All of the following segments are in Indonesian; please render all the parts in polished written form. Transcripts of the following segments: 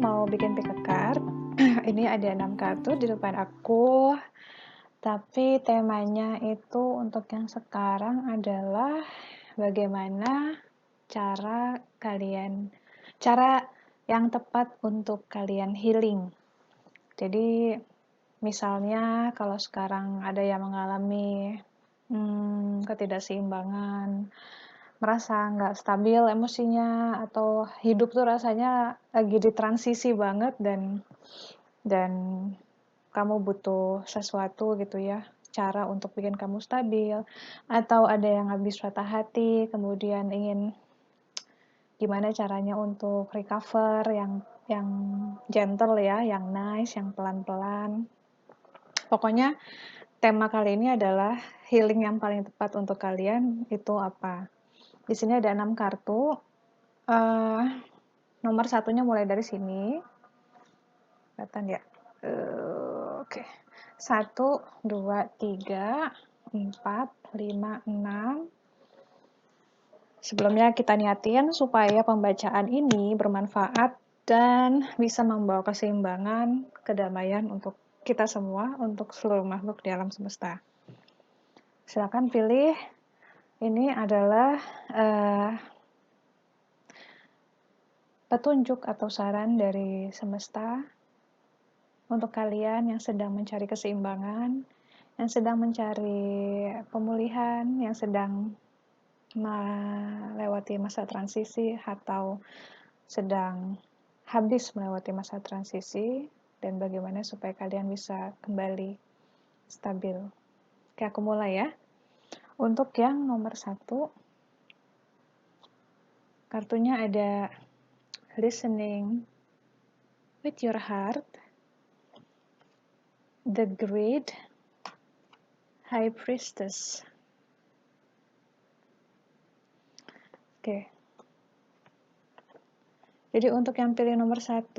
mau bikin pick a card. Ini ada 6 kartu di depan aku, tapi temanya itu untuk yang sekarang adalah bagaimana cara yang tepat untuk kalian healing. Jadi misalnya kalau sekarang ada yang mengalami ketidakseimbangan, merasa nggak stabil emosinya, atau hidup tuh rasanya lagi di transisi banget dan kamu butuh sesuatu gitu ya, cara untuk bikin kamu stabil, atau ada yang habis patah hati, kemudian ingin gimana caranya untuk recover yang gentle ya, yang nice, yang pelan-pelan. Pokoknya tema kali ini adalah healing yang paling tepat untuk kalian itu apa. Di sini ada 6 kartu. Nomor satunya mulai dari sini. Kelihatan ya? Oke. 1, 2, 3, 4, 5, 6. Sebelumnya kita niatin supaya pembacaan ini bermanfaat dan bisa membawa keseimbangan, kedamaian untuk kita semua, untuk seluruh makhluk di alam semesta. Silakan pilih. Ini adalah petunjuk atau saran dari semesta untuk kalian yang sedang mencari keseimbangan, yang sedang mencari pemulihan, yang sedang melewati masa transisi atau sedang habis melewati masa transisi, dan bagaimana supaya kalian bisa kembali stabil. Oke, aku mulai ya. Untuk yang nomor 1, kartunya ada listening with your heart, the great high priestess. Oke. Jadi untuk yang pilih nomor 1,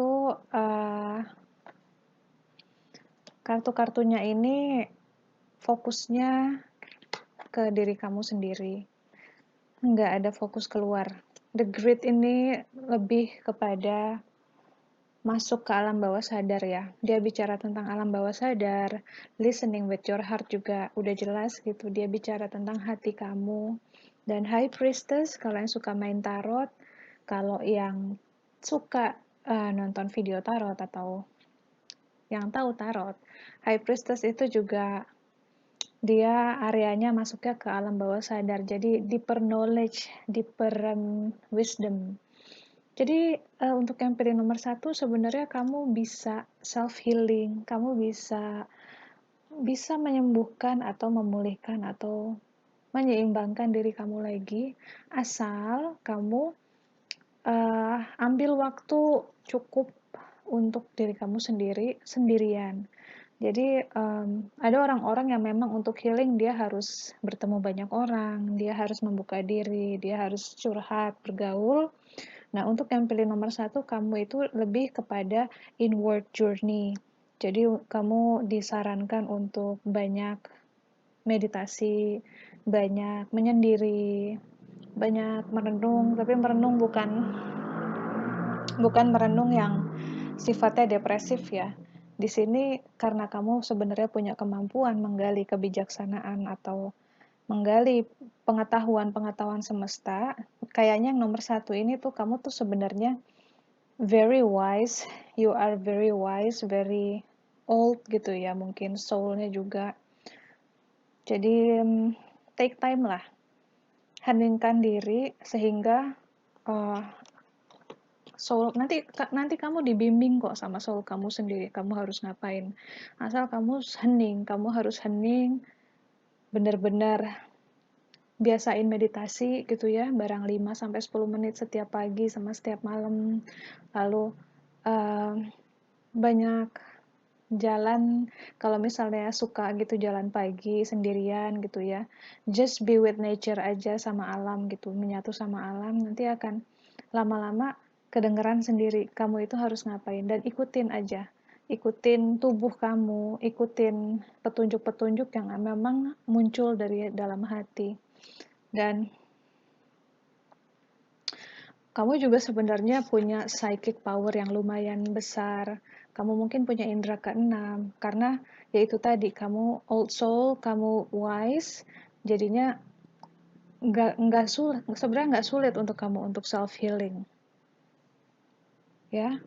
kartu-kartunya ini fokusnya ke diri kamu sendiri. Nggak ada fokus keluar. The Great ini lebih kepada masuk ke alam bawah sadar ya. Dia bicara tentang alam bawah sadar. Listening with your heart juga udah jelas gitu. Dia bicara tentang hati kamu. Dan High Priestess, kalau yang suka main tarot, kalau yang suka nonton video tarot atau yang tahu tarot, High Priestess itu juga dia areanya masuknya ke alam bawah sadar, jadi deeper knowledge, deeper wisdom. Jadi untuk yang pilih nomor 1, sebenarnya kamu bisa self healing, kamu bisa menyembuhkan atau memulihkan atau menyeimbangkan diri kamu lagi, asal kamu ambil waktu cukup untuk diri kamu sendirian. Jadi ada orang-orang yang memang untuk healing dia harus bertemu banyak orang, dia harus membuka diri, dia harus curhat, bergaul. Nah, untuk yang pilih nomor 1, kamu itu lebih kepada inward journey. Jadi kamu disarankan untuk banyak meditasi, banyak menyendiri, banyak merenung, tapi merenung bukan merenung yang sifatnya depresif ya. Di sini karena kamu sebenarnya punya kemampuan menggali kebijaksanaan atau menggali pengetahuan semesta, kayaknya yang nomor 1 ini tuh kamu tuh sebenarnya very wise, you are very wise, very old gitu ya, mungkin soul-nya juga. Jadi take time lah, heningkan diri sehingga soul nanti kamu dibimbing kok sama soul kamu sendiri, kamu harus ngapain. Asal kamu harus hening, benar-benar biasain meditasi gitu ya, barang 5-10 menit setiap pagi sama setiap malam. Lalu banyak jalan, kalau misalnya suka gitu jalan pagi sendirian gitu ya, just be with nature aja, sama alam gitu, menyatu sama alam, nanti akan lama-lama kedengeran sendiri kamu itu harus ngapain, dan ikutin aja, ikutin tubuh kamu, ikutin petunjuk-petunjuk yang memang muncul dari dalam hati. Dan Kamu juga sebenarnya punya psychic power yang lumayan besar. Kamu mungkin punya indera keenam, karena yaitu tadi, kamu old soul, kamu wise, jadinya nggak sulit, sebenarnya nggak sulit untuk kamu untuk self healing, ya.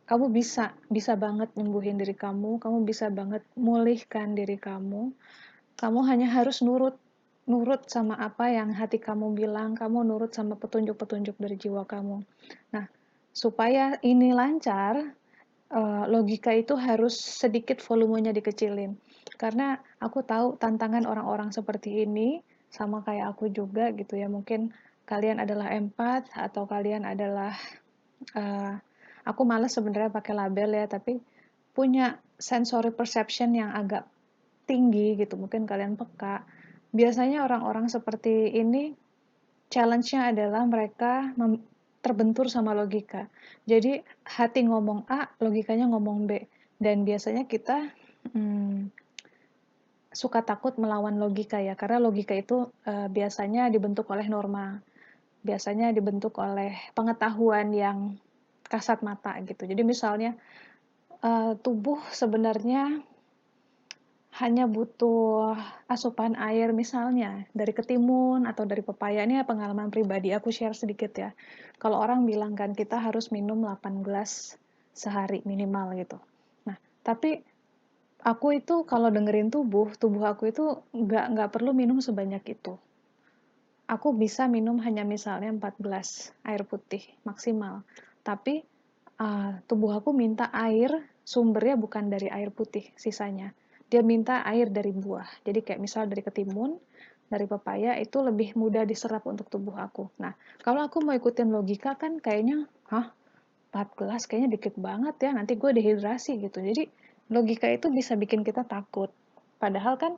Kamu bisa banget nyembuhin diri kamu bisa banget mulihkan diri kamu. Kamu hanya harus nurut nurut sama apa yang hati kamu bilang, kamu nurut sama petunjuk-petunjuk dari jiwa kamu. Nah, supaya ini lancar, logika itu harus sedikit volumenya dikecilin. Karena aku tahu tantangan orang-orang seperti ini sama kayak aku juga gitu ya. Mungkin kalian adalah empat atau kalian adalah aku males sebenarnya pakai label ya, tapi punya sensory perception yang agak tinggi gitu. Mungkin kalian peka. Biasanya orang-orang seperti ini challenge-nya adalah mereka terbentur sama logika. Jadi hati ngomong A, logikanya ngomong B. Dan biasanya kita suka takut melawan logika ya, karena logika itu biasanya dibentuk oleh norma, biasanya dibentuk oleh pengetahuan yang kasat mata gitu. Jadi misalnya tubuh sebenarnya hanya butuh asupan air misalnya dari ketimun atau dari pepaya. Ini pengalaman pribadi, aku share sedikit ya. Kalau orang bilang kan kita harus minum 8 gelas sehari minimal gitu. Nah, tapi aku itu kalau dengerin tubuh aku itu nggak perlu minum sebanyak itu. Aku bisa minum hanya misalnya 4 gelas air putih maksimal. Tapi tubuh aku minta air, sumbernya bukan dari air putih sisanya. Dia minta air dari buah. Jadi kayak misal dari ketimun, dari pepaya itu lebih mudah diserap untuk tubuh aku. Nah, kalau aku mau ikutin logika kan kayaknya, 4 gelas kayaknya dikit banget ya, nanti gue dehidrasi gitu. Jadi logika itu bisa bikin kita takut. Padahal kan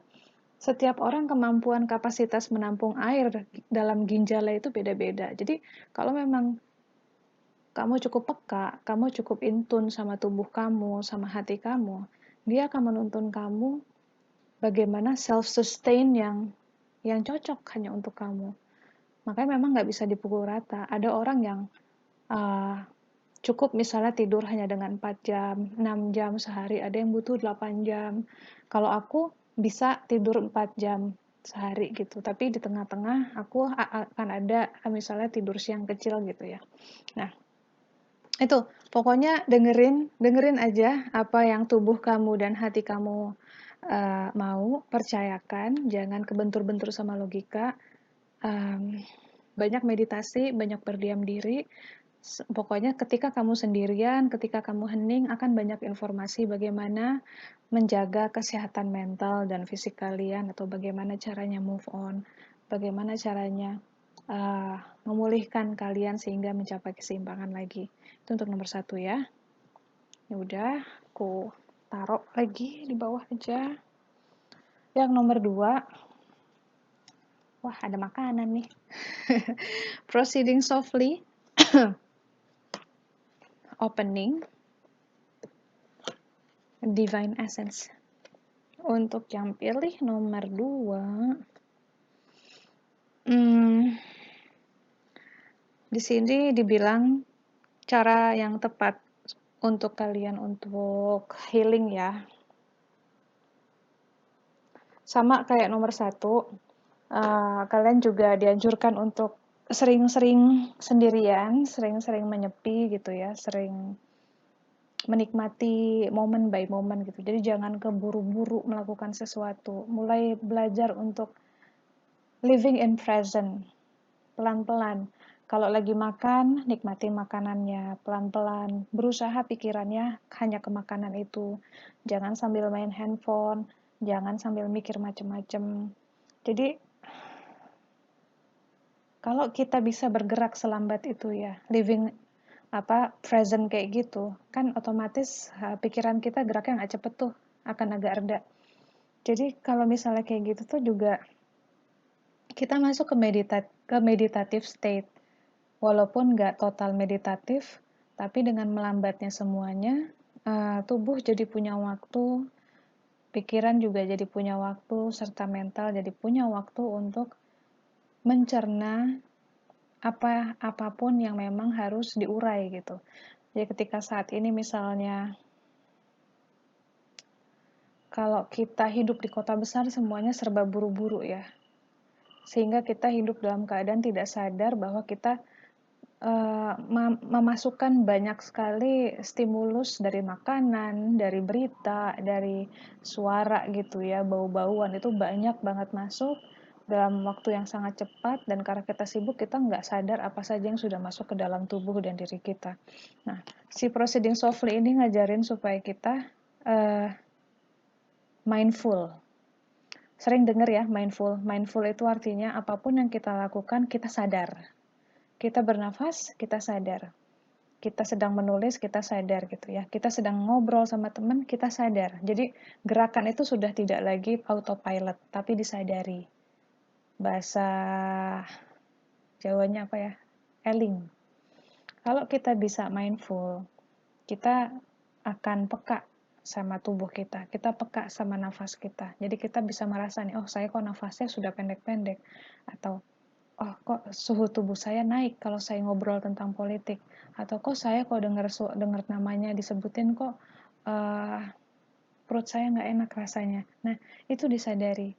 setiap orang kemampuan kapasitas menampung air dalam ginjalnya itu beda-beda. Jadi kalau memang kamu cukup peka, kamu cukup in tune sama tubuh kamu, sama hati kamu, dia akan menuntun kamu bagaimana self-sustain yang cocok hanya untuk kamu. Makanya memang nggak bisa dipukul rata. Ada orang yang uh, cukup misalnya tidur hanya dengan 4 jam, 6 jam sehari, ada yang butuh 8 jam. Kalau aku bisa tidur 4 jam sehari gitu, tapi di tengah-tengah aku akan ada misalnya tidur siang kecil gitu ya. Nah, itu pokoknya dengerin aja apa yang tubuh kamu dan hati kamu mau, percayakan, jangan kebentur-bentur sama logika. Banyak meditasi, banyak berdiam diri. Pokoknya ketika kamu sendirian, ketika kamu hening, akan banyak informasi bagaimana menjaga kesehatan mental dan fisik kalian, atau bagaimana caranya move on, bagaimana caranya memulihkan kalian sehingga mencapai keseimbangan lagi. Itu untuk nomor 1 ya. Ya udah, aku taruh lagi di bawah aja. Yang nomor 2, wah ada makanan nih. Proceeding softly, opening, divine essence. Untuk yang pilih nomor 2, di sini dibilang cara yang tepat untuk kalian untuk healing ya. Sama kayak nomor 1, kalian juga dianjurkan untuk sering-sering sendirian, sering-sering menyepi gitu ya, sering menikmati moment by moment gitu. Jadi jangan keburu-buru melakukan sesuatu. Mulai belajar untuk living in present, pelan-pelan. Kalau lagi makan, nikmati makanannya, pelan-pelan. Berusaha pikirannya hanya ke makanan itu. Jangan sambil main handphone, jangan sambil mikir macem-macem. Jadi, kalau kita bisa bergerak selambat itu ya, living present kayak gitu, kan otomatis pikiran kita geraknya nggak cepet tuh, akan agak reda. Jadi kalau misalnya kayak gitu tuh juga kita masuk ke meditative state. Walaupun nggak total meditatif, tapi dengan melambatnya semuanya, tubuh jadi punya waktu, pikiran juga jadi punya waktu, serta mental jadi punya waktu untuk mencerna apapun yang memang harus diurai gitu. Jadi ketika saat ini misalnya kalau kita hidup di kota besar semuanya serba buru-buru ya. Sehingga kita hidup dalam keadaan tidak sadar bahwa kita memasukkan banyak sekali stimulus dari makanan, dari berita, dari suara gitu ya, bau-bauan itu banyak banget masuk dalam waktu yang sangat cepat, dan karena kita sibuk kita nggak sadar apa saja yang sudah masuk ke dalam tubuh dan diri kita. Nah, si proceeding softly ini ngajarin supaya kita mindful. Sering dengar ya mindful. Mindful itu artinya apapun yang kita lakukan kita sadar. Kita bernafas, kita sadar. Kita sedang menulis, kita sadar gitu ya. Kita sedang ngobrol sama teman, kita sadar. Jadi gerakan itu sudah tidak lagi autopilot, tapi disadari. Bahasa Jawanya apa ya? Eling. Kalau kita bisa mindful, kita akan peka sama tubuh kita. Kita peka sama nafas kita. Jadi kita bisa merasa nih, oh saya kok nafasnya sudah pendek-pendek. Atau oh kok suhu tubuh saya naik kalau saya ngobrol tentang politik, atau kok saya kok dengar namanya disebutin kok perut saya nggak enak rasanya. Nah itu disadari.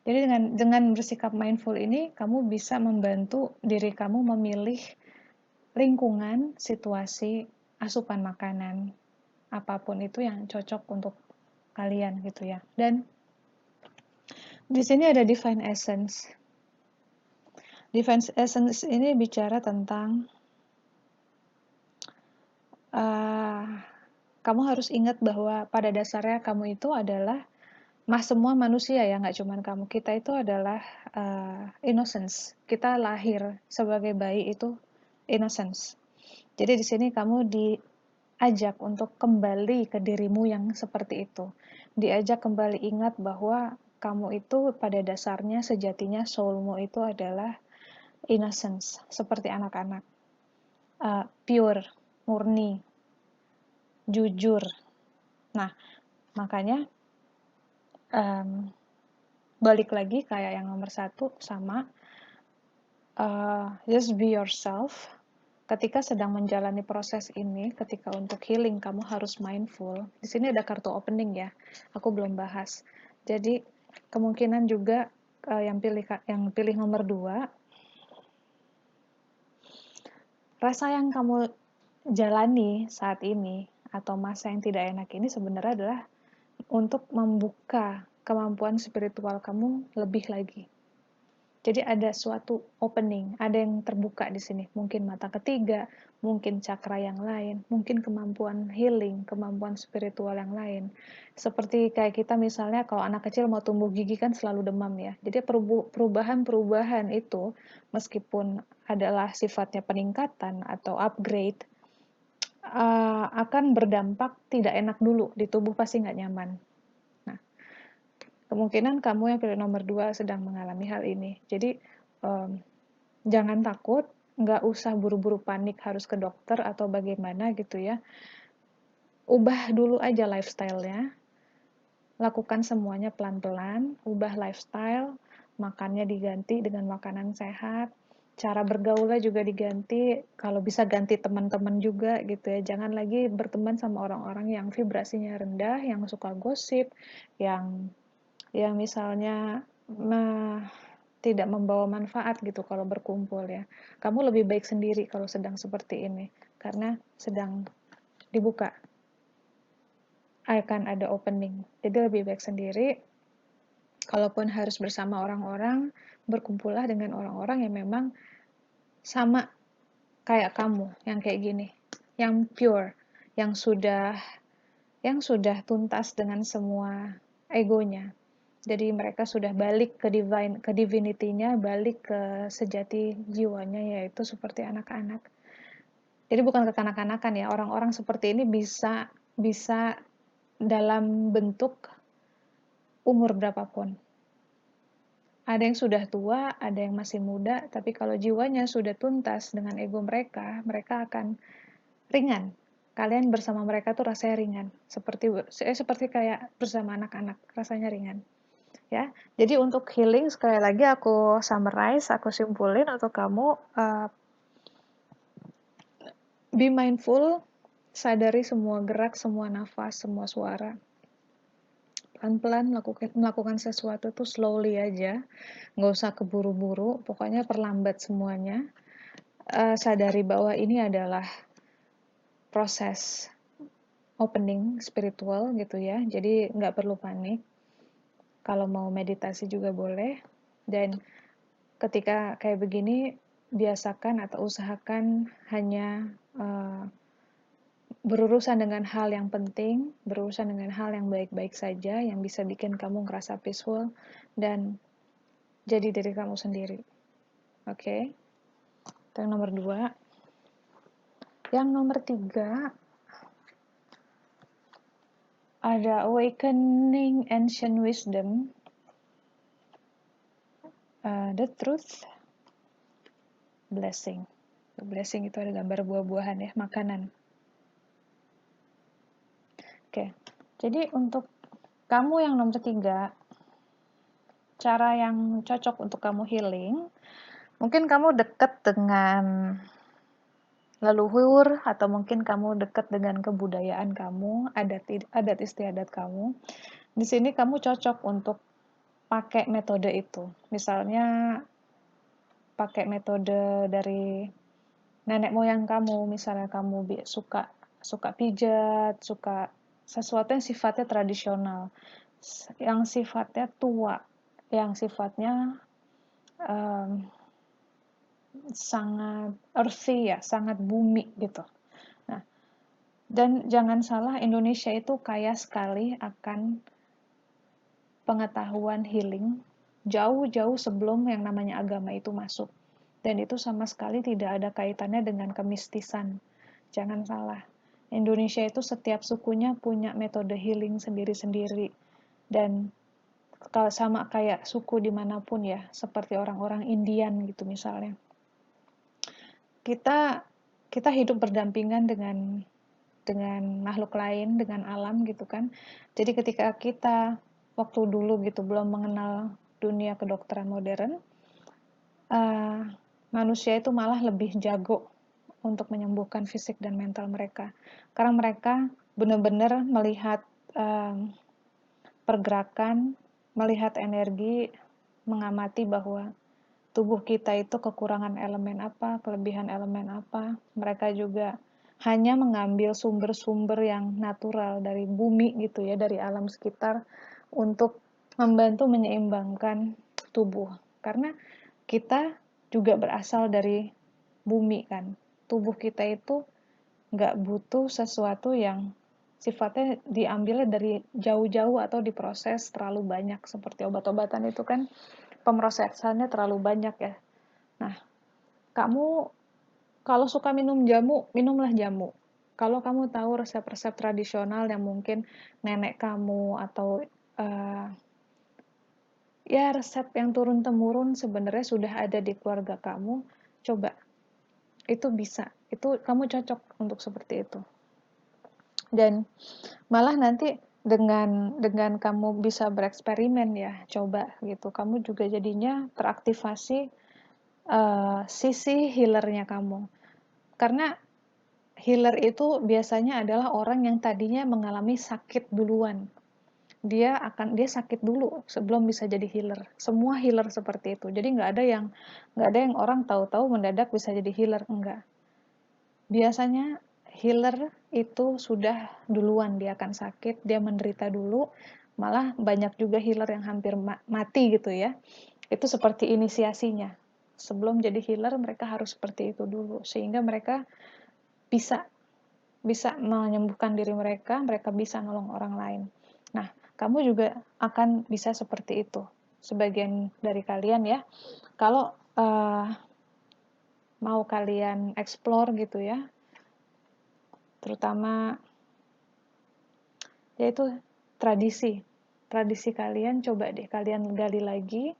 Jadi dengan bersikap mindful ini kamu bisa membantu diri kamu memilih lingkungan, situasi, asupan makanan, apapun itu yang cocok untuk kalian gitu ya. Dan di sini ada divine essence. Divine essence ini bicara tentang kamu harus ingat bahwa pada dasarnya kamu itu adalah semua manusia ya, nggak cuman kamu. Kita itu adalah innocence. Kita lahir sebagai bayi itu innocence. Jadi di sini kamu diajak untuk kembali ke dirimu yang seperti itu. Diajak kembali ingat bahwa kamu itu pada dasarnya sejatinya soulmu itu adalah innocence, seperti anak-anak. Pure, murni, jujur. Nah, makanya balik lagi kayak yang nomor 1 sama just be yourself. Ketika sedang menjalani proses ini, ketika untuk healing kamu harus mindful. Di sini ada kartu opening ya, aku belum bahas. Jadi kemungkinan juga yang pilih nomor 2, rasa yang kamu jalani saat ini atau masa yang tidak enak ini sebenarnya adalah untuk membuka kemampuan spiritual kamu lebih lagi. Jadi ada suatu opening, ada yang terbuka di sini. Mungkin mata ketiga, mungkin cakra yang lain, mungkin kemampuan healing, kemampuan spiritual yang lain. Seperti kayak kita misalnya kalau anak kecil mau tumbuh gigi kan selalu demam ya. Jadi perubahan-perubahan itu meskipun adalah sifatnya peningkatan atau upgrade, akan berdampak tidak enak dulu, di tubuh pasti nggak nyaman. Nah, kemungkinan kamu yang pilih nomor 2 sedang mengalami hal ini. Jadi, jangan takut, nggak usah buru-buru panik harus ke dokter atau bagaimana gitu ya. Ubah dulu aja lifestyle-nya, lakukan semuanya pelan-pelan, ubah lifestyle, makannya diganti dengan makanan sehat, cara bergaulnya juga diganti, kalau bisa ganti teman-teman juga gitu ya. Jangan lagi berteman sama orang-orang yang vibrasinya rendah, yang suka gosip, yang misalnya tidak membawa manfaat gitu kalau berkumpul ya. Kamu lebih baik sendiri kalau sedang seperti ini, karena sedang dibuka. Akan ada opening. Jadi lebih baik sendiri. Kalaupun harus bersama orang-orang, berkumpullah dengan orang-orang yang memang sama kayak kamu, yang kayak gini, yang pure, yang sudah tuntas dengan semua egonya. Jadi mereka sudah balik ke divinity-nya, balik ke sejati jiwanya, yaitu seperti anak-anak. Jadi bukan kekanak-kanakan ya, orang-orang seperti ini bisa dalam bentuk umur berapapun. Ada yang sudah tua, ada yang masih muda, tapi kalau jiwanya sudah tuntas dengan ego mereka, mereka akan ringan. Kalian bersama mereka tuh rasanya ringan, seperti kayak bersama anak-anak, rasanya ringan. ya. Jadi untuk healing sekali lagi aku summarize, aku simpulin untuk kamu, be mindful, sadari semua gerak, semua nafas, semua suara. Pelan-pelan melakukan sesuatu tuh slowly aja, nggak usah keburu-buru, pokoknya perlambat semuanya. Sadari bahwa ini adalah proses opening spiritual gitu ya, jadi nggak perlu panik. Kalau mau meditasi juga boleh. Dan ketika kayak begini, biasakan atau usahakan hanya berurusan dengan hal yang penting, berurusan dengan hal yang baik-baik saja, yang bisa bikin kamu ngerasa peaceful, dan jadi diri kamu sendiri. Oke? Itu yang nomor 2. Yang nomor 3, ada awakening ancient wisdom, the truth, blessing. Blessing itu ada gambar buah-buahan ya, makanan. Oke, jadi untuk kamu yang nomor 3, cara yang cocok untuk kamu healing, mungkin kamu dekat dengan leluhur, atau mungkin kamu dekat dengan kebudayaan kamu, adat istiadat kamu. Di sini kamu cocok untuk pakai metode itu. Misalnya pakai metode dari nenek moyang kamu, misalnya kamu suka pijat, suka sesuatu yang sifatnya tradisional, yang sifatnya tua, yang sifatnya sangat earthy ya, sangat bumi gitu. Nah, dan jangan salah, Indonesia itu kaya sekali akan pengetahuan healing jauh-jauh sebelum yang namanya agama itu masuk. Dan itu sama sekali tidak ada kaitannya dengan kemistisan. Jangan salah. Indonesia itu setiap sukunya punya metode healing sendiri-sendiri. Dan kalau sama kayak suku dimanapun ya, seperti orang-orang Indian gitu misalnya. Kita hidup berdampingan dengan makhluk lain, dengan alam gitu kan. Jadi ketika kita waktu dulu gitu belum mengenal dunia kedokteran modern, manusia itu malah lebih jago untuk menyembuhkan fisik dan mental mereka. Karena mereka benar-benar melihat pergerakan, melihat energi, mengamati bahwa tubuh kita itu kekurangan elemen apa, kelebihan elemen apa. Mereka juga hanya mengambil sumber-sumber yang natural dari bumi gitu ya, dari alam sekitar untuk membantu menyeimbangkan tubuh. Karena kita juga berasal dari bumi kan. Tubuh kita itu nggak butuh sesuatu yang sifatnya diambilnya dari jauh-jauh atau diproses terlalu banyak. Seperti obat-obatan itu kan pemrosesannya terlalu banyak ya. Nah, kamu kalau suka minum jamu, minumlah jamu. Kalau kamu tahu resep-resep tradisional yang mungkin nenek kamu atau ya resep yang turun-temurun sebenarnya sudah ada di keluarga kamu, coba. Itu bisa. Itu kamu cocok untuk seperti itu. Dan malah nanti dengan kamu bisa bereksperimen ya, coba gitu. Kamu juga jadinya teraktivasi sisi healernya kamu. Karena healer itu biasanya adalah orang yang tadinya mengalami sakit duluan. Dia sakit dulu sebelum bisa jadi healer. Semua healer seperti itu. Jadi nggak ada yang orang tahu-tahu mendadak bisa jadi healer, enggak. Biasanya healer itu sudah duluan, dia akan sakit, dia menderita dulu. Malah banyak juga healer yang hampir mati gitu ya. Itu seperti inisiasinya. Sebelum jadi healer mereka harus seperti itu dulu sehingga mereka bisa menyembuhkan diri mereka bisa nolong orang lain. Nah, kamu juga akan bisa seperti itu. Sebagian dari kalian ya, kalau mau kalian explore gitu ya, terutama yaitu tradisi kalian, coba deh kalian gali lagi,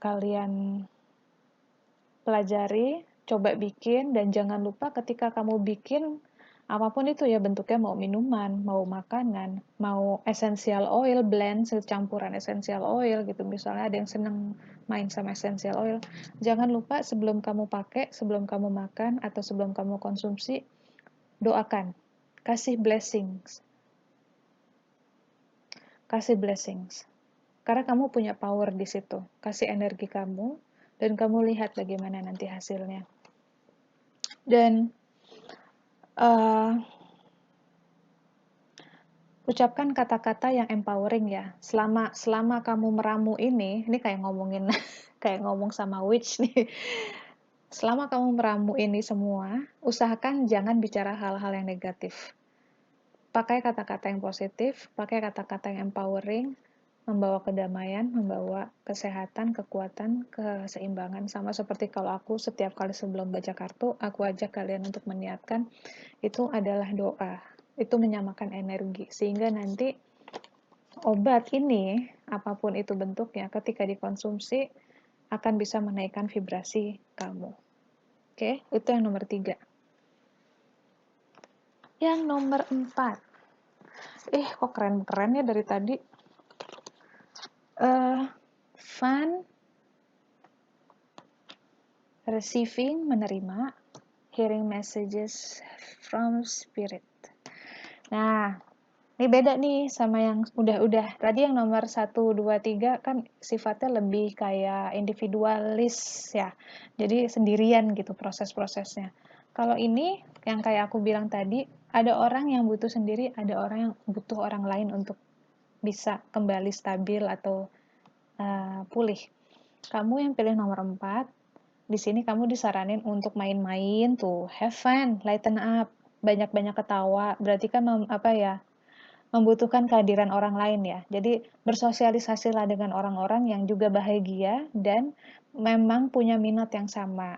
kalian pelajari, coba bikin, dan jangan lupa ketika kamu bikin Apapun itu ya bentuknya, mau minuman, mau makanan, mau essential oil blend, campuran essential oil gitu. Misalnya ada yang seneng main sama essential oil. Jangan lupa sebelum kamu pakai, sebelum kamu makan, atau sebelum kamu konsumsi, doakan. Kasih blessings. Kasih blessings. Karena kamu punya power di situ. Kasih energi kamu, dan kamu lihat bagaimana nanti hasilnya. Dan ucapkan kata-kata yang empowering ya. Selama kamu meramu ini kayak ngomongin kayak ngomong sama witch nih. Selama kamu meramu ini semua, usahakan jangan bicara hal-hal yang negatif. Pakai kata-kata yang positif, pakai kata-kata yang empowering, membawa kedamaian, membawa kesehatan, kekuatan, keseimbangan. Sama seperti kalau aku setiap kali sebelum baca kartu, aku ajak kalian untuk meniatkan, itu adalah doa. Itu menyamakan energi. Sehingga nanti obat ini, apapun itu bentuknya, ketika dikonsumsi, akan bisa menaikkan vibrasi kamu. Oke, itu yang nomor 3. Yang nomor 4. Kok keren-keren ya dari tadi. Fun, receiving, menerima, hearing messages from spirit. Nah, ini beda nih sama yang udah-udah. Tadi yang nomor 1, 2, 3 kan sifatnya lebih kayak individualis ya. Jadi sendirian gitu proses-prosesnya. Kalau ini yang kayak aku bilang tadi, ada orang yang butuh sendiri, ada orang yang butuh orang lain untuk bisa kembali stabil atau pulih. Kamu yang pilih nomor 4, di sini kamu disaranin untuk main-main tuh, have fun, lighten up, banyak-banyak ketawa. Berarti kan membutuhkan kehadiran orang lain ya. Jadi bersosialisasilah dengan orang-orang yang juga bahagia dan memang punya minat yang sama.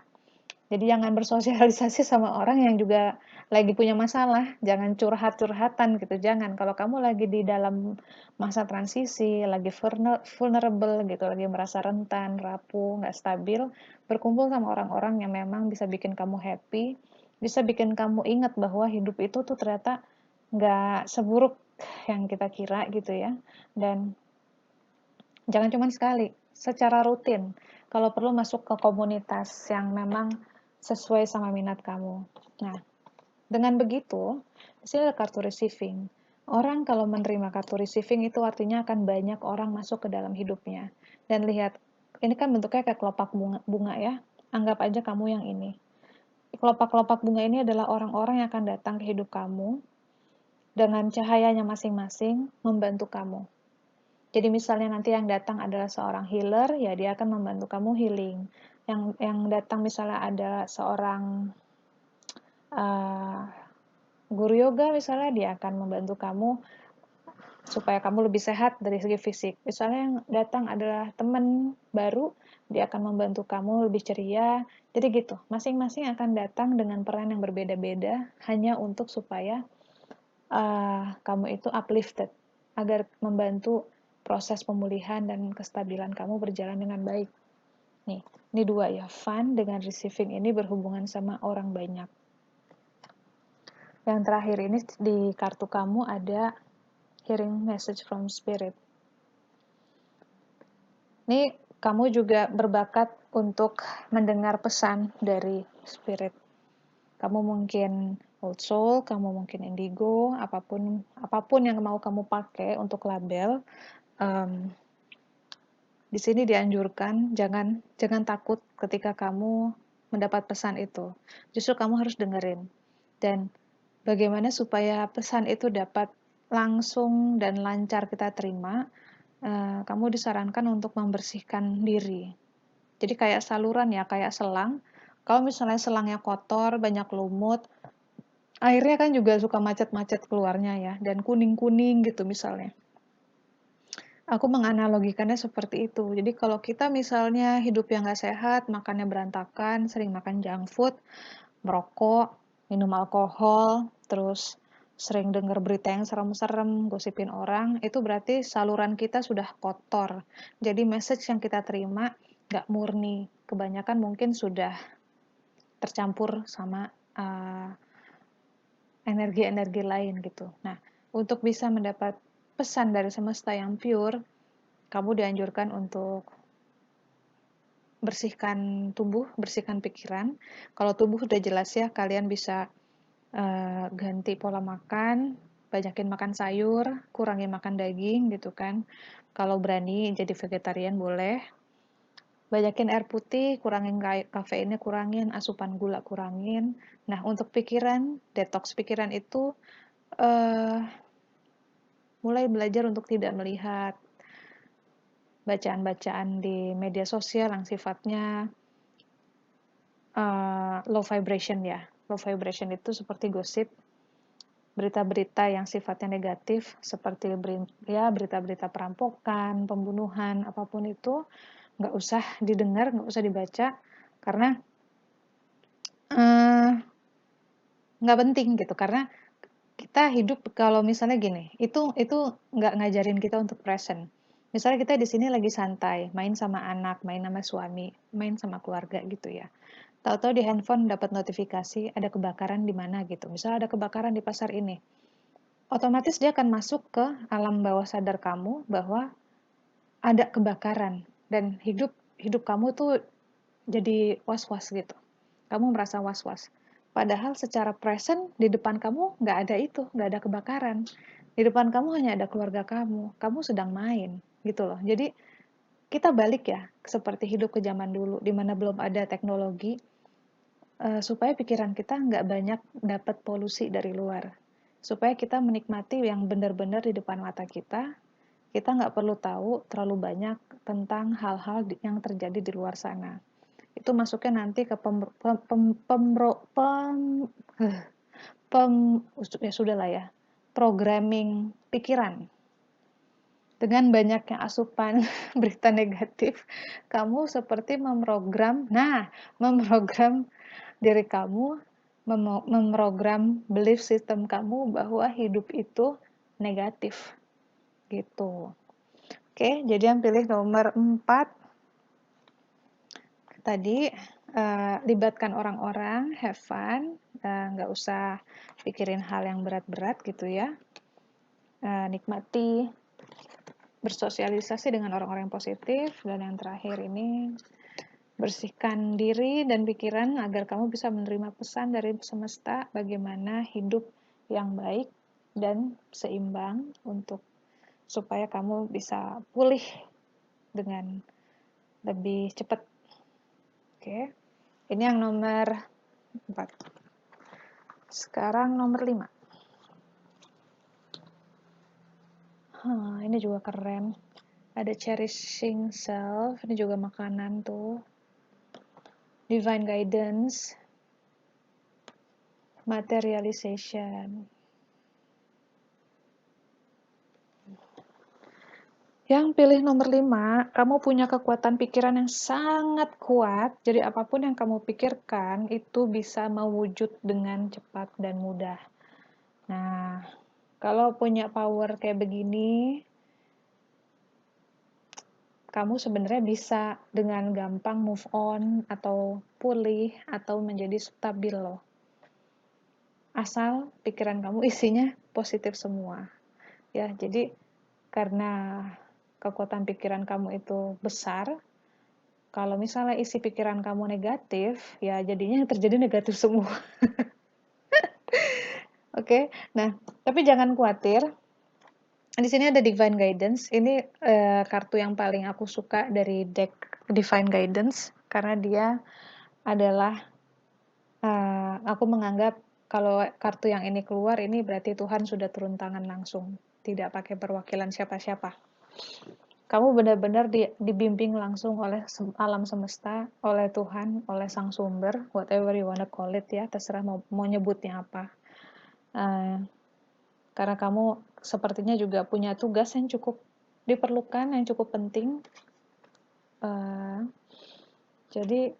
Jadi jangan bersosialisasi sama orang yang juga lagi punya masalah, jangan curhat-curhatan gitu, jangan. Kalau kamu lagi di dalam masa transisi, lagi vulnerable gitu, lagi merasa rentan, rapuh, nggak stabil, berkumpul sama orang-orang yang memang bisa bikin kamu happy, bisa bikin kamu ingat bahwa hidup itu tuh ternyata nggak seburuk yang kita kira gitu ya. Dan jangan cuma sekali, secara rutin. Kalau perlu masuk ke komunitas yang memang sesuai sama minat kamu. Nah, dengan begitu, di sini ada kartu receiving. Orang kalau menerima kartu receiving itu artinya akan banyak orang masuk ke dalam hidupnya. Dan lihat, ini kan bentuknya kayak kelopak bunga ya. Anggap aja kamu yang ini. Kelopak-kelopak bunga ini adalah orang-orang yang akan datang ke hidup kamu dengan cahayanya masing-masing membantu kamu. Jadi misalnya nanti yang datang adalah seorang healer, ya dia akan membantu kamu healing. Yang datang misalnya ada seorang guru yoga misalnya, dia akan membantu kamu supaya kamu lebih sehat dari segi fisik. Misalnya yang datang adalah teman baru, dia akan membantu kamu lebih ceria. Jadi gitu, masing-masing akan datang dengan peran yang berbeda-beda hanya untuk supaya kamu itu uplifted, agar membantu proses pemulihan dan kestabilan kamu berjalan dengan baik. Nih, ini 2 ya, fun dengan receiving ini berhubungan sama orang banyak. Yang terakhir ini di kartu kamu ada hearing message from spirit. Ini kamu juga berbakat untuk mendengar pesan dari spirit. Kamu mungkin old soul, kamu mungkin indigo, apapun yang mau kamu pakai untuk label. Di sini dianjurkan jangan takut ketika kamu mendapat pesan itu. Justru kamu harus dengerin. Dan bagaimana supaya pesan itu dapat langsung dan lancar kita terima, kamu disarankan untuk membersihkan diri. Jadi kayak saluran ya, kayak selang. Kalau misalnya selangnya kotor, banyak lumut, airnya kan juga suka macet-macet keluarnya ya, dan kuning-kuning gitu misalnya. Aku menganalogikannya seperti itu. Jadi kalau kita misalnya hidup yang nggak sehat, makannya berantakan, sering makan junk food, merokok, minum alkohol, terus sering dengar berita yang serem-serem, gosipin orang, itu berarti saluran kita sudah kotor. Jadi message yang kita terima nggak murni. Kebanyakan mungkin sudah tercampur sama energi-energi lain gitu. Nah, untuk bisa mendapat pesan dari semesta yang pure, kamu dianjurkan untuk bersihkan tubuh, bersihkan pikiran. Kalau tubuh udah jelas ya, kalian bisa ganti pola makan, banyakin makan sayur, kurangi makan daging gitu kan. Kalau berani jadi vegetarian boleh. Banyakin air putih, kurangin kafeinnya, kurangin asupan gula, kurangin. Nah, untuk pikiran, detox pikiran itu mulai belajar untuk tidak melihat bacaan-bacaan di media sosial yang sifatnya low vibration ya. Low vibration itu seperti gosip, berita-berita yang sifatnya negatif, seperti berita-berita perampokan, pembunuhan, apapun itu, nggak usah didengar, nggak usah dibaca, karena nggak penting gitu. Karena kita hidup kalau misalnya gini, itu nggak ngajarin kita untuk present. Misalnya kita di sini lagi santai, main sama anak, main sama suami, main sama keluarga gitu ya. Tahu-tahu di handphone dapat notifikasi ada kebakaran di mana gitu. Misalnya ada kebakaran di pasar ini. Otomatis dia akan masuk ke alam bawah sadar kamu bahwa ada kebakaran dan hidup kamu tuh jadi was-was gitu. Kamu merasa was-was. Padahal secara present di depan kamu nggak ada itu, nggak ada kebakaran. Di depan kamu hanya ada keluarga kamu sedang main gitu loh. Jadi kita balik ya, seperti hidup ke zaman dulu, di mana belum ada teknologi, supaya pikiran kita nggak banyak dapat polusi dari luar. Supaya kita menikmati yang benar-benar di depan mata kita nggak perlu tahu terlalu banyak tentang hal-hal yang terjadi di luar sana. Itu masuknya nanti ke ya sudahlah ya, programming pikiran. Dengan banyaknya asupan berita negatif, kamu seperti memprogram diri kamu, memprogram belief system kamu bahwa hidup itu negatif gitu. Oke, jadi yang pilih nomor 4 tadi, libatkan orang-orang, have fun, nggak usah pikirin hal yang berat-berat gitu ya. Nikmati bersosialisasi dengan orang-orang yang positif. Dan yang terakhir ini, bersihkan diri dan pikiran agar kamu bisa menerima pesan dari semesta bagaimana hidup yang baik dan seimbang supaya kamu bisa pulih dengan lebih cepat. Oke. Ini yang nomor 4. Sekarang nomor 5. Ini juga keren. Ada cherishing self. Ini juga makanan tuh. Divine guidance. Materialization. Yang pilih nomor 5, kamu punya kekuatan pikiran yang sangat kuat, jadi apapun yang kamu pikirkan itu bisa mewujud dengan cepat dan mudah. Nah, kalau punya power kayak begini, kamu sebenarnya bisa dengan gampang move on, atau pulih, atau menjadi stabil loh. Asal pikiran kamu isinya positif semua. Ya, jadi karena kekuatan pikiran kamu itu besar, kalau misalnya isi pikiran kamu negatif, ya jadinya yang terjadi negatif semua. Oke, nah tapi jangan khawatir. Di sini ada Divine Guidance. Ini kartu yang paling aku suka dari deck Divine Guidance karena dia adalah aku menganggap kalau kartu yang ini keluar ini berarti Tuhan sudah turun tangan langsung, tidak pakai perwakilan siapa-siapa. Kamu benar-benar dibimbing langsung oleh alam semesta, oleh Tuhan, oleh sang sumber, whatever you wanna call it ya, terserah mau nyebutnya apa. Karena kamu sepertinya juga punya tugas yang cukup diperlukan, yang cukup penting. Jadi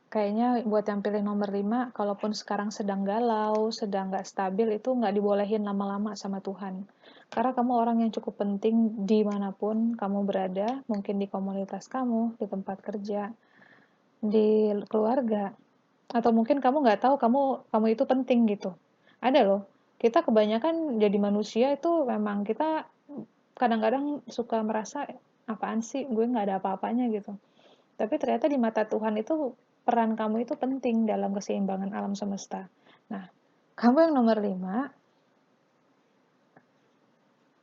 kayaknya buat yang pilih nomor 5, kalaupun sekarang sedang galau, sedang nggak stabil, itu nggak dibolehin lama-lama sama Tuhan. Karena kamu orang yang cukup penting dimanapun kamu berada, mungkin di komunitas kamu, di tempat kerja, di keluarga, Atau mungkin kamu nggak tahu kamu itu penting gitu. Ada loh, kita kebanyakan jadi manusia itu memang kita kadang-kadang suka merasa, "Apaan sih, gue nggak ada apa-apanya," gitu. Tapi ternyata di mata Tuhan itu, peran kamu itu penting dalam keseimbangan alam semesta. Nah, kamu yang nomor 5,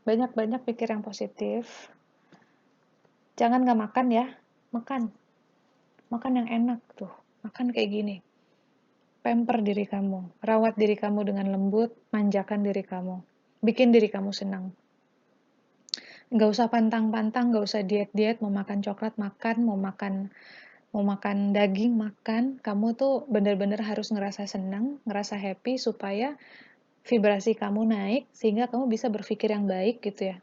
banyak-banyak pikir yang positif. Jangan nggak makan ya, makan. Makan yang enak tuh, makan kayak gini. Pamper diri kamu, rawat diri kamu dengan lembut, manjakan diri kamu. Bikin diri kamu senang. Nggak usah pantang-pantang, nggak usah diet-diet, mau makan coklat makan, mau makan daging makan. Kamu tuh bener-bener harus ngerasa senang, ngerasa happy supaya vibrasi kamu naik sehingga kamu bisa berpikir yang baik gitu ya.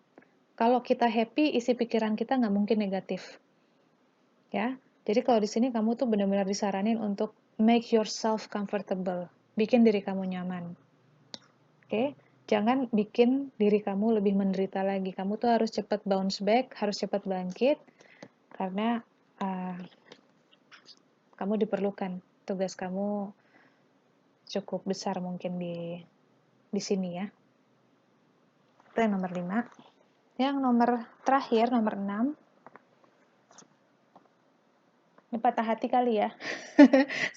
Kalau kita happy, isi pikiran kita nggak mungkin negatif, ya. Jadi kalau di sini kamu tuh benar-benar disaranin untuk make yourself comfortable, bikin diri kamu nyaman. Oke, jangan bikin diri kamu lebih menderita lagi. Kamu tuh harus cepat bounce back, harus cepat bangkit, karena uh, kamu diperlukan. Tugas kamu cukup besar mungkin di sini ya. Itu yang nomor 5. Yang nomor terakhir, nomor 6. Ini patah hati kali ya.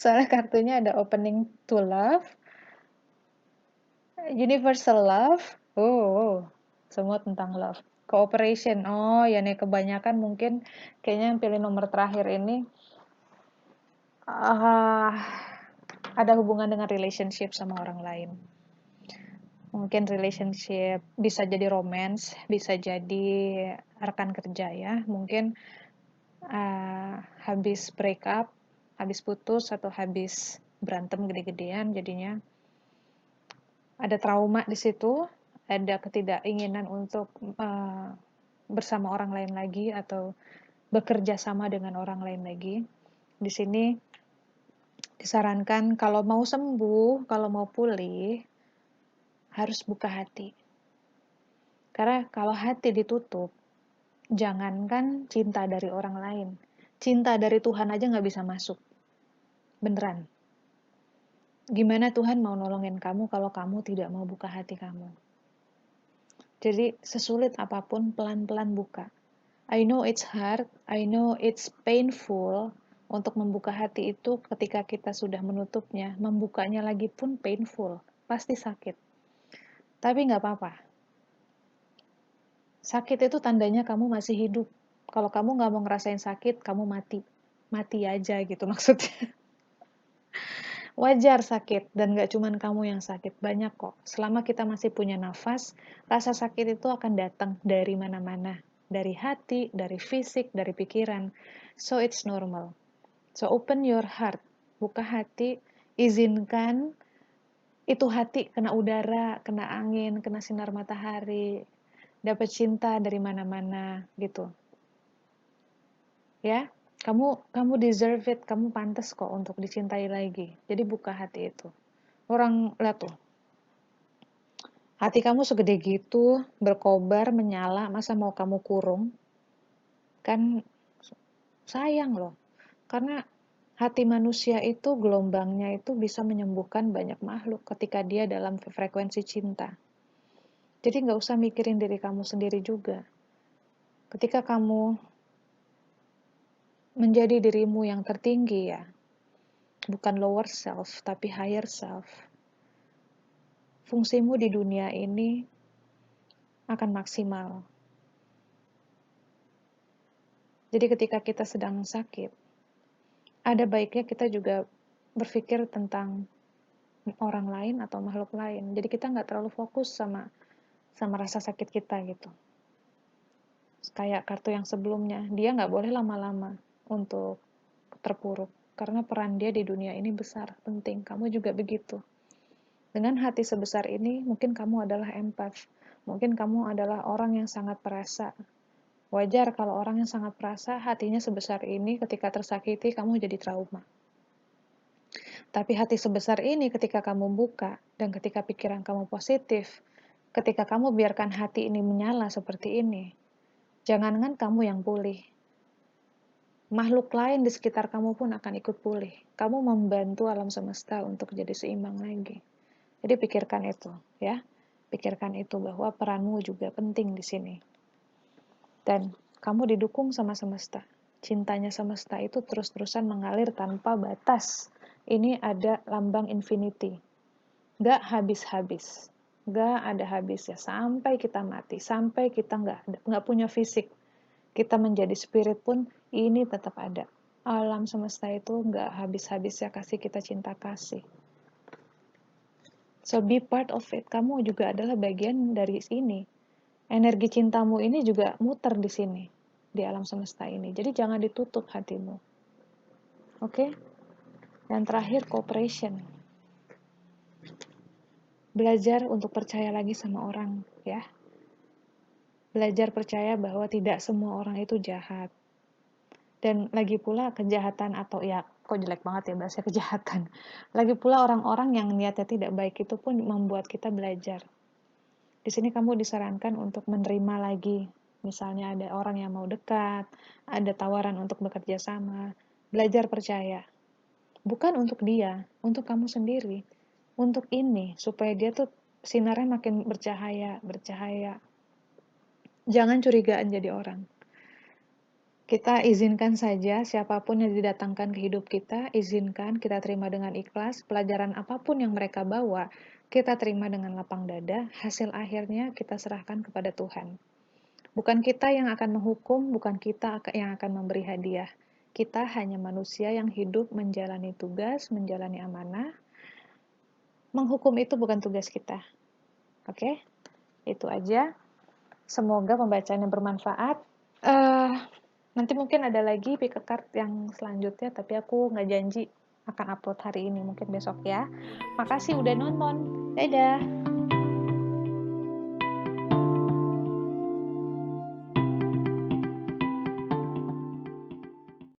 Soalnya kartunya ada opening to love, universal love. Oh, semua tentang love. Cooperation. Oh, ya nih kebanyakan mungkin kayaknya yang pilih nomor terakhir ini uh, ada hubungan dengan relationship sama orang lain. Mungkin relationship bisa jadi romance, bisa jadi rekan kerja ya. Mungkin habis break up, habis putus atau habis berantem gede-gedean, jadinya ada trauma di situ, ada ketidakinginan untuk bersama orang lain lagi atau bekerja sama dengan orang lain lagi. Di sini disarankan kalau mau sembuh, kalau mau pulih, harus buka hati. Karena kalau hati ditutup, jangankan cinta dari orang lain, cinta dari Tuhan aja nggak bisa masuk. Beneran. Gimana Tuhan mau nolongin kamu kalau kamu tidak mau buka hati kamu? Jadi sesulit apapun, pelan-pelan buka. I know it's hard, I know it's painful. Untuk membuka hati itu ketika kita sudah menutupnya, membukanya lagi pun painful. Pasti sakit. Tapi nggak apa-apa. Sakit itu tandanya kamu masih hidup. Kalau kamu nggak mau ngerasain sakit, kamu mati. Mati aja gitu maksudnya. Wajar sakit, dan gak cuman kamu yang sakit, banyak kok. Selama kita masih punya nafas, rasa sakit itu akan datang dari mana-mana. Dari hati, dari fisik, dari pikiran. So it's normal. So open your heart, buka hati, izinkan itu hati kena udara, kena angin, kena sinar matahari, dapat cinta dari mana-mana gitu. Ya, kamu deserve it, kamu pantas kok untuk dicintai lagi. Jadi buka hati itu. Orang lihat tuh, hati kamu segede gitu, berkobar, menyala, masa mau kamu kurung? Kan sayang loh. Karena hati manusia itu gelombangnya itu bisa menyembuhkan banyak makhluk ketika dia dalam frekuensi cinta. Jadi nggak usah mikirin diri kamu sendiri juga. Ketika kamu menjadi dirimu yang tertinggi ya, bukan lower self, tapi higher self. Fungsimu di dunia ini akan maksimal. Jadi ketika kita sedang sakit, ada baiknya kita juga berpikir tentang orang lain atau makhluk lain. Jadi kita nggak terlalu fokus sama rasa sakit kita gitu. Kayak kartu yang sebelumnya, dia nggak boleh lama-lama untuk terpuruk. Karena peran dia di dunia ini besar, penting. Kamu juga begitu. Dengan hati sebesar ini, mungkin kamu adalah empath. Mungkin kamu adalah orang yang sangat perasa. Wajar kalau orang yang sangat perasa, hatinya sebesar ini ketika tersakiti, kamu jadi trauma. Tapi hati sebesar ini ketika kamu buka, dan ketika pikiran kamu positif, ketika kamu biarkan hati ini menyala seperti ini, jangankan kamu yang pulih. makhluk lain di sekitar kamu pun akan ikut pulih. Kamu membantu alam semesta untuk jadi seimbang lagi. Jadi pikirkan itu, ya. Pikirkan itu bahwa peranmu juga penting di sini. Dan kamu didukung sama semesta. Cintanya semesta itu terus-terusan mengalir tanpa batas. Ini ada lambang infinity. Gak habis-habis. Gak ada habisnya. Sampai kita mati. Sampai kita nggak punya fisik. Kita menjadi spirit pun ini tetap ada. Alam semesta itu nggak habis-habisnya kasih kita cinta kasih. So be part of it. Kamu juga adalah bagian dari sini. Energi cintamu ini juga muter di sini, di alam semesta ini. Jadi jangan ditutup hatimu. Oke? Yang terakhir, cooperation. Belajar untuk percaya lagi sama orang, ya. Belajar percaya bahwa tidak semua orang itu jahat. Dan lagi pula kejahatan atau ya, kok jelek banget ya bahasa kejahatan. Lagi pula orang-orang yang niatnya tidak baik itu pun membuat kita belajar. Di sini kamu disarankan untuk menerima lagi. Misalnya ada orang yang mau dekat, ada tawaran untuk bekerja sama. Belajar percaya. Bukan untuk dia, untuk kamu sendiri. Untuk ini, supaya dia tuh sinarnya makin bercahaya, bercahaya. Jangan curigaan jadi orang. Kita izinkan saja siapapun yang didatangkan ke hidup kita, izinkan kita terima dengan ikhlas, pelajaran apapun yang mereka bawa, kita terima dengan lapang dada, hasil akhirnya kita serahkan kepada Tuhan. Bukan kita yang akan menghukum, bukan kita yang akan memberi hadiah. Kita hanya manusia yang hidup menjalani tugas, menjalani amanah. Menghukum itu bukan tugas kita. Oke? Itu aja. Semoga pembacaannya bermanfaat. Nanti mungkin ada lagi pick a card yang selanjutnya, tapi aku nggak janji akan upload hari ini, mungkin besok ya. Makasih udah nonton. Dadah!